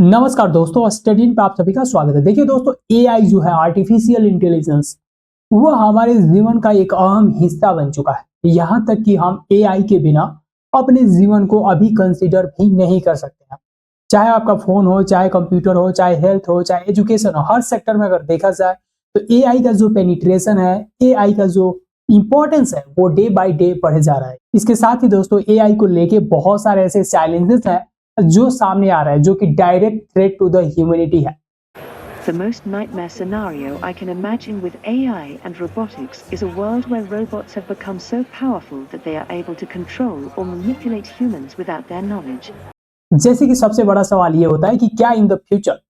नमस्कार दोस्तों, स्टडी पे आप सभी का स्वागत है। देखिए दोस्तों, एआई जो है आर्टिफिशियल इंटेलिजेंस, वो हमारे जीवन का एक अहम हिस्सा बन चुका है। यहाँ तक कि हम एआई के बिना अपने जीवन को अभी कंसीडर भी नहीं कर सकते हैं। चाहे आपका फोन हो, चाहे कंप्यूटर हो, चाहे हेल्थ हो, चाहे एजुकेशन हो, हर सेक्टर में अगर देखा जाए तो एआई का जो पेनिट्रेशन है, एआई का जो इंपॉर्टेंस है, वो डे बाय डे बढ़े जा रहा है। इसके साथ ही दोस्तों, एआई को लेके बहुत सारे ऐसे चैलेंजेस हैं जो सामने आ रहा है, जो कि direct threat to the humanity है। The most nightmare scenario I can imagine with AI and robotics is a world where robots have become so powerful that they are able to control or manipulate humans without their knowledge. जैसे कि सबसे बड़ा सवाल ये होता है कि क्या इन द फ्यूचर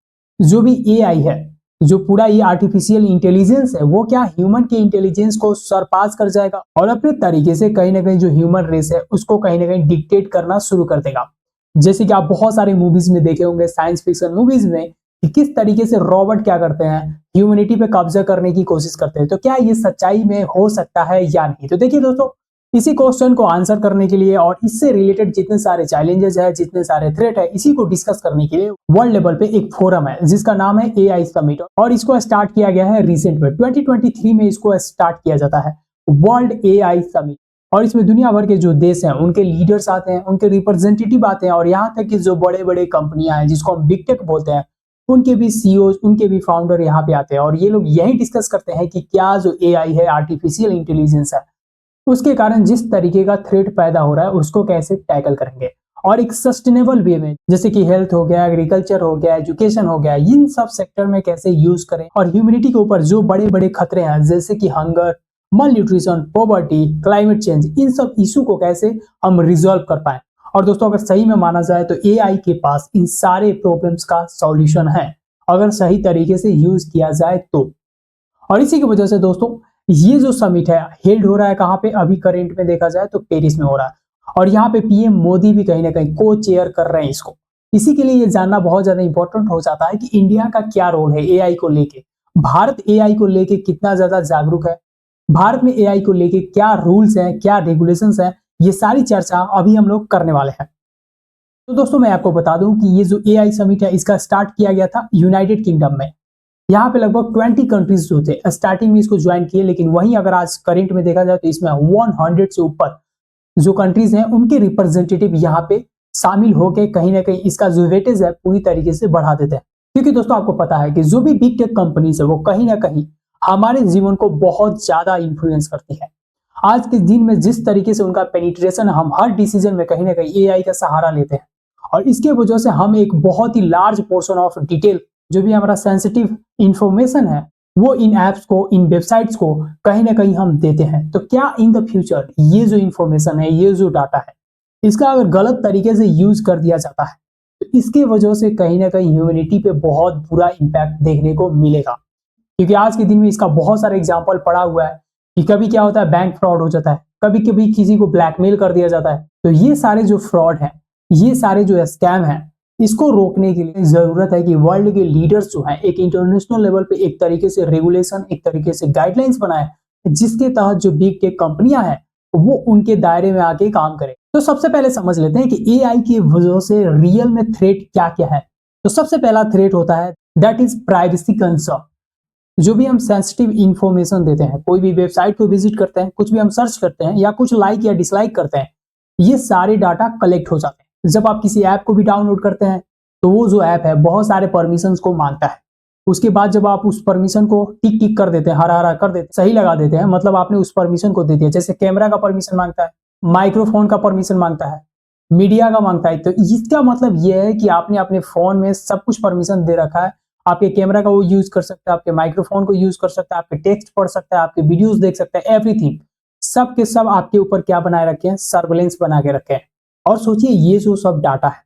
जो भी एआई है, जो पूरा ये आर्टिफिशियल इंटेलिजेंस है, वो क्या ह्यूमन के इंटेलिजेंस को सरपास कर जाएगा और अपने तरीके से कहीं ना कहीं जो ह्यूमन रेस है उसको कहीं ना कहीं डिक्टेट करना शुरू कर देगा। जैसे कि आप बहुत सारे मूवीज में देखे होंगे, साइंस फिक्शन मूवीज में, कि किस तरीके से रॉबोट क्या करते हैं, ह्यूमैनिटी पे कब्जा करने की कोशिश करते हैं। तो क्या ये सच्चाई में हो सकता है या नहीं? तो देखिए दोस्तों, इसी क्वेश्चन को आंसर करने के लिए और इससे रिलेटेड जितने सारे चैलेंजेस है, जितने सारे थ्रेट है, इसी को डिस्कस करने के लिए वर्ल्ड लेवल पे एक फोरम है जिसका नाम है एआई समिट, और इसको स्टार्ट किया गया है रिसेंट में 2023 में इसको स्टार्ट किया जाता है वर्ल्ड एआई समिट। और इसमें दुनिया भर के जो देश हैं उनके लीडर्स आते हैं, उनके रिप्रेजेंटेटिव आते हैं, और यहाँ तक कि जो बड़े बड़े कंपनियां हैं जिसको हम बिग टेक बोलते हैं, उनके भी सीईओ, उनके भी फाउंडर यहाँ पे आते हैं। और ये लोग यही डिस्कस करते हैं कि क्या जो एआई है, आर्टिफिशियल इंटेलिजेंस है, उसके कारण जिस तरीके का थ्रेट पैदा हो रहा है उसको कैसे टैकल करेंगे और एक सस्टेनेबल वे में, जैसे कि हेल्थ हो गया, एग्रीकल्चर हो गया, एजुकेशन हो गया, इन सब सेक्टर में कैसे यूज करें। और ह्यूमैनिटी के ऊपर जो बड़े बड़े खतरे हैं, जैसे कि हंगर, मल न्यूट्रिशन, पॉवर्टी, क्लाइमेट चेंज, इन सब इशू को कैसे हम रिजॉल्व कर पाए। और दोस्तों, अगर सही में माना जाए तो एआई के पास इन सारे प्रॉब्लम्स का सॉल्यूशन है, अगर सही तरीके से यूज किया जाए तो। और इसी की वजह से दोस्तों, ये जो समिट है हेल्ड हो रहा है कहाँ पे? अभी करेंट में देखा जाए तो पेरिस में हो रहा है, और यहाँ पे पीएम मोदी भी कहीं ना कहीं को चेयर कर रहे हैं इसको। इसी के लिए ये जानना बहुत ज्यादा इंपॉर्टेंट हो जाता है कि इंडिया का क्या रोल है एआई को लेके, भारत एआई को लेके कितना ज्यादा जागरूक है, भारत में एआई को लेके क्या रूल्स हैं, क्या रेगुलेशंस हैं, ये सारी चर्चा अभी हम लोग करने वाले हैं। तो दोस्तों, मैं आपको बता दूं कि ये जो एआई समिट है इसका स्टार्ट किया गया था यूनाइटेड किंगडम में। यहाँ पे लगभग 20 कंट्रीज जो थे स्टार्टिंग में इसको ज्वाइन किए, लेकिन वहीं अगर आज करंट में देखा जाए तो इसमें 100 से ऊपर जो कंट्रीज हैं उनके रिप्रेजेंटेटिव यहाँ पे शामिल होके कहीं ना कहीं इसका जो वेटेज है पूरी तरीके से बढ़ा देते हैं। क्योंकि दोस्तों, आपको पता है कि जो भी बिग टेक कंपनीज है वो कहीं ना कहीं हमारे जीवन को बहुत ज्यादा इंफ्लुएंस करती है। आज के दिन में जिस तरीके से उनका पेनिट्रेशन, हम हर डिसीजन में कहीं ना कहीं एआई का सहारा लेते हैं, और इसके वजह से हम एक बहुत ही लार्ज पोर्शन ऑफ डिटेल, जो भी हमारा सेंसिटिव इंफॉर्मेशन है, वो इन एप्स को, इन वेबसाइट्स को कहीं ना कहीं हम देते हैं। तो क्या इन द फ्यूचर ये जो इंफॉर्मेशन है, ये जो डाटा है, इसका अगर गलत तरीके से यूज कर दिया जाता है तो इसके वजह से कहीं ना कहीं ह्यूमैनिटी पे बहुत बुरा इंपैक्ट देखने को मिलेगा। क्योंकि आज के दिन में इसका बहुत सारा एग्जाम्पल पड़ा हुआ है कि कभी क्या होता है, बैंक फ्रॉड हो जाता है, कभी कभी किसी को ब्लैकमेल कर दिया जाता है। तो ये सारे जो फ्रॉड है, ये सारे जो स्कैम है, इसको रोकने के लिए जरूरत है कि वर्ल्ड के लीडर्स जो हैं एक इंटरनेशनल लेवल पे एक तरीके से रेगुलेशन, एक तरीके से गाइडलाइंस बनाए, जिसके तहत जो बिग टेक कंपनियां हैं वो उनके दायरे में आके काम करें। तो सबसे पहले समझ लेते हैं कि एआई की वजह से रियल में थ्रेट क्या क्या है। तो सबसे पहला थ्रेट होता है दैट इज प्राइवेसी कंसर्न। जो भी हम सेंसिटिव इंफॉर्मेशन देते हैं, कोई भी वेबसाइट को विजिट करते हैं, कुछ भी हम सर्च करते हैं, या कुछ लाइक या डिसलाइक करते हैं, ये सारे डाटा कलेक्ट हो जाते हैं। जब आप किसी ऐप को भी डाउनलोड करते हैं तो वो जो ऐप है बहुत सारे परमिशंस को मांगता है। उसके बाद जब आप उस परमिशन को टिक टिक कर देते हैं, हरा हरा कर देते हैं, सही लगा देते हैं, मतलब आपने उस परमिशन को दे दिया। जैसे कैमरा का परमिशन मांगता है, माइक्रोफोन का परमिशन मांगता है, मीडिया का मांगता है, तो इसका मतलब यह है कि आपने अपने फोन में सब कुछ परमिशन दे रखा है। आपके कैमरा का वो यूज कर सकता है, आपके माइक्रोफोन को यूज कर सकता है, आपके टेक्स्ट पढ़ सकता है, आपके वीडियोस देख सकता है, एवरीथिंग, सब के सब आपके ऊपर क्या बनाए रखे हैं? सर्वेलेंस बना के रखे हैं। और सोचिए, ये जो सब डाटा है,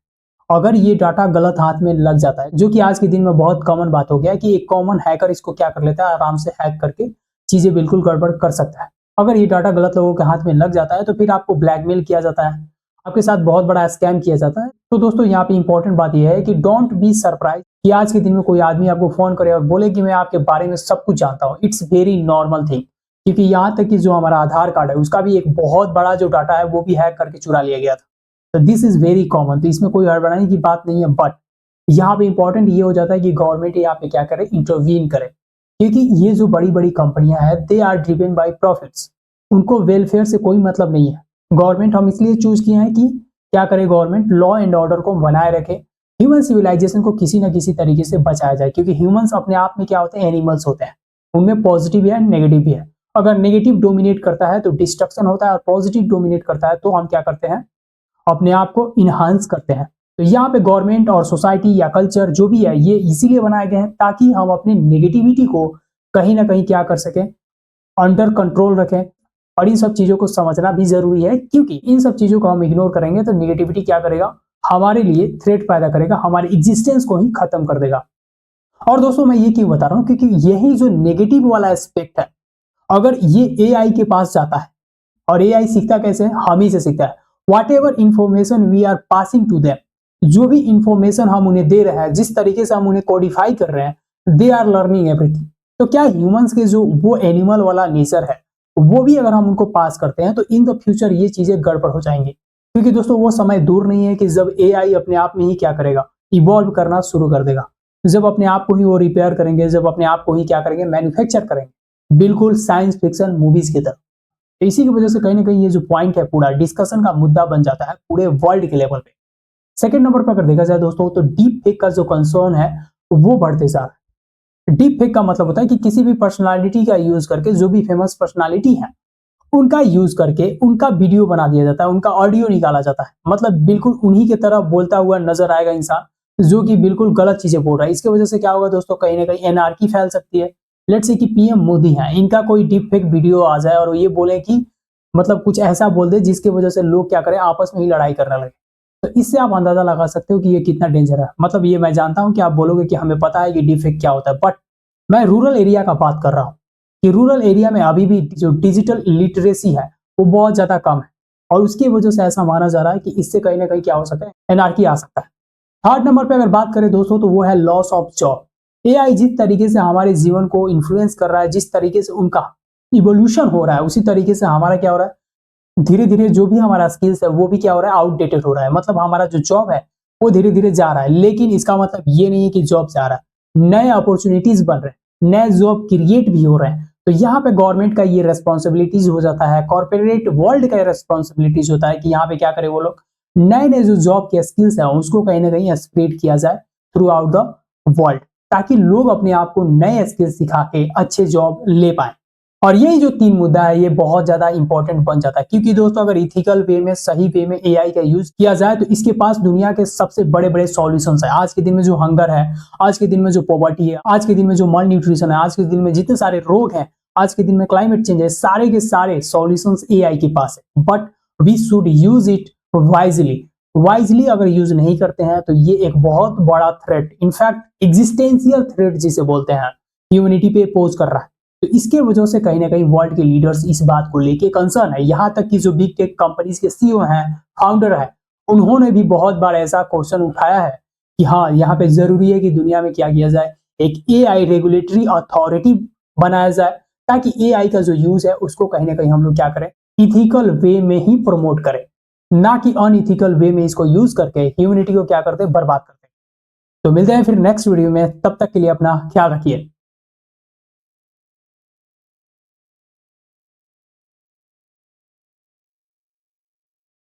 अगर ये डाटा गलत हाथ में लग जाता है, जो कि आज के दिन में बहुत कॉमन बात हो गया है कि एक कॉमन हैकर इसको क्या कर लेता है, आराम से हैक करके चीजें बिल्कुल गड़बड़ कर सकता है। अगर ये डाटा गलत लोगों के हाथ में लग जाता है तो फिर आपको ब्लैकमेल किया जाता है, आपके साथ बहुत बड़ा स्कैम किया जाता है। तो दोस्तों, यहाँ पे इंपॉर्टेंट बात यह है कि डोंट बी सरप्राइज कि आज के दिन में कोई आदमी आपको फोन करे और बोले कि मैं आपके बारे में सब कुछ जानता हूँ। It's very normal thing. क्योंकि यहाँ तक कि जो हमारा आधार कार्ड है उसका भी एक बहुत बड़ा जो डाटा है वो भी हैक करके चुरा लिया गया था। तो दिस इज वेरी कॉमन, तो इसमें कोई हड़बड़ाने की बात नहीं है। बट यहाँ पे इंपॉर्टेंट ये हो जाता है कि गवर्नमेंट यहाँ पे क्या करे, इंटरवीन करे, क्योंकि ये जो बड़ी बड़ी कंपनियां हैं they are driven by profits, उनको वेलफेयर से कोई मतलब नहीं है। गवर्नमेंट हम इसलिए चूज किए हैं कि क्या करे, गवर्नमेंट लॉ एंड ऑर्डर को बनाए रखे, ह्यूमन सिविलाइजेशन को किसी ना किसी तरीके से बचाया जाए, क्योंकि ह्यूमंस अपने आप में क्या होते हैं, एनिमल्स होते हैं, उनमें पॉजिटिव भी है नेगेटिव भी है। अगर नेगेटिव डोमिनेट करता है तो डिस्ट्रक्शन होता है, और पॉजिटिव डोमिनेट करता है तो हम क्या करते हैं, अपने आप को इनहांस करते हैं। तो यहाँ पे गवर्नमेंट और सोसाइटी या कल्चर जो भी है ये इसीलिए बनाए गए हैं ताकि हम अपने नेगेटिविटी को कहीं ना कहीं क्या कर सकें, अंडर कंट्रोल रखें। और इन सब चीजों को समझना भी जरूरी है, क्योंकि इन सब चीजों को हम इग्नोर करेंगे तो नेगेटिविटी क्या करेगा, हमारे लिए थ्रेट पैदा करेगा, हमारे एग्जिस्टेंस को ही खत्म कर देगा। और दोस्तों मैं ये क्यों बता रहा हूँ, क्योंकि यही जो नेगेटिव वाला एस्पेक्ट है, अगर ये एआई के पास जाता है, और एआई सीखता कैसे, हम ही से सीखता है। Whatever information we are passing to them, जो भी इंफॉर्मेशन हम उन्हें दे रहे हैं, जिस तरीके से हम उन्हें कोडिफाई कर रहे हैं, दे आर लर्निंग एवरीथिंग। तो क्या ह्यूमंस के जो वो एनिमल वाला नेचर है वो भी अगर हम उनको पास करते हैं तो इन द फ्यूचर ये चीजें गड़बड़ हो जाएंगी, क्योंकि दोस्तों वो समय दूर नहीं है कि जब एआई अपने आप में ही क्या करेगा, इवॉल्व करना शुरू कर देगा, जब अपने आप को ही वो रिपेयर करेंगे, जब अपने आप को ही क्या करेंगे, मैन्युफैक्चर करेंगे, बिल्कुल साइंस फिक्शन मूवीज की तरह। इसी की वजह से कहीं ना कहीं ये जो पॉइंट है पूरा डिस्कशन का मुद्दा बन जाता है पूरे वर्ल्ड के लेवल पे। सेकंड नंबर पर अगर देखा जाए दोस्तों तो डीप फेक का जो कंसर्न है वो बढ़ते जा रहा है। डीप फेक का मतलब होता है कि किसी भी पर्सनालिटी का यूज करके, जो भी फेमस पर्सनालिटी है उनका यूज करके उनका वीडियो बना दिया जाता है, उनका ऑडियो निकाला जाता है, मतलब बिल्कुल उन्हीं की तरह बोलता हुआ नजर आएगा इंसान जो कि बिल्कुल गलत चीजें बोल रहा है। इसकी वजह से क्या होगा दोस्तों, कहीं ना कहीं एनआरकी फैल सकती है। लेट्स से कि पीएम मोदी हैं, इनका कोई डीप फेक वीडियो आ जाए और ये बोले कि मतलब कुछ ऐसा बोल दे जिसकी वजह से लोग क्या करें, आपस में ही लड़ाई करने लगे। तो इससे आप अंदाजा लगा सकते हो कि ये कितना डेंजर है। मतलब ये मैं जानता हूं कि आप बोलोगे कि हमें पता है कि डीप फेक क्या होता है, बट मैं रूरल एरिया का बात कर रहा हूँ कि रूरल एरिया में अभी भी जो डिजिटल लिटरेसी है वो बहुत ज्यादा कम है, और उसकी वजह से ऐसा माना जा रहा है कि इससे कहीं ना कहीं क्या हो सकता है, एनआरकी आ सकता है। थर्ड नंबर पे अगर बात करें दोस्तों तो वो है लॉस ऑफ जॉब। एआई जिस तरीके से हमारे जीवन को इन्फ्लुएंस कर रहा है, जिस तरीके से उनका इवोल्यूशन हो रहा है, उसी तरीके से हमारा क्या हो रहा है, धीरे धीरे जो भी हमारा स्किल्स है वो भी क्या हो रहा है, आउटडेटेड हो रहा है। मतलब हमारा जो जॉब है वो धीरे धीरे जा रहा है, लेकिन इसका मतलब ये नहीं है कि जॉब जा रहा है, नए अपॉर्चुनिटीज बन रहे हैं, नए जॉब क्रिएट भी हो रहे हैं। तो यहाँ पे गवर्नमेंट का ये रेस्पॉन्सिबिलिटीज हो जाता है, कॉर्पोरेट वर्ल्ड का रेस्पॉन्सिबिलिटीज होता है कि यहाँ पे क्या करे वो लोग, नए नए जो जॉब के स्किल्स है उसको कहीं ना कहीं स्प्रेड किया जाए थ्रू आउट द वर्ल्ड, ताकि लोग अपने आप को नए स्किल्स सिखा के अच्छे जॉब ले पाए। और यही जो तीन मुद्दा है ये बहुत ज्यादा इंपॉर्टेंट बन जाता है, क्योंकि दोस्तों अगर इथिकल वे में, सही वे में एआई का यूज किया जाए तो इसके पास दुनिया के सबसे बड़े बड़े सॉल्यूशंस है। आज के दिन में जो हंगर है, आज के दिन में जो पॉवर्टी है, आज के दिन में जो मल न्यूट्रिशन है, आज के दिन में जितने सारे रोग हैं, आज के दिन में क्लाइमेट चेंज है, सारे के सारे सॉल्यूशंस एआई के पास है। But we should use it wisely अगर यूज नहीं करते हैं तो ये एक बहुत बड़ा थ्रेट, इनफैक्ट एग्जिस्टेंशियल थ्रेट जिसे बोलते हैं, ह्यूमैनिटी पे पोज कर रहा है। तो इसके वजह से कहीं ना कहीं वर्ल्ड के लीडर्स इस बात को लेके कंसर्न है। यहाँ तक कि जो बिग टेक कंपनीज के सीईओ हैं, फाउंडर है, उन्होंने भी बहुत बार ऐसा क्वेश्चन उठाया है कि हाँ यहाँ पे जरूरी है कि दुनिया में क्या किया जाए, एक एआई रेगुलेटरी अथॉरिटी बनाया जाए, ताकि एआई का जो यूज है उसको कहीं ना कहीं हम लोग क्या करें, इथिकल वे में ही प्रमोट करें, ना कि अनइथिकल वे में इसको यूज करके ह्यूमैनिटी को क्या करते, बर्बाद करते। तो मिलते हैं फिर नेक्स्ट वीडियो में, तब तक के लिए अपना ख्याल रखिए।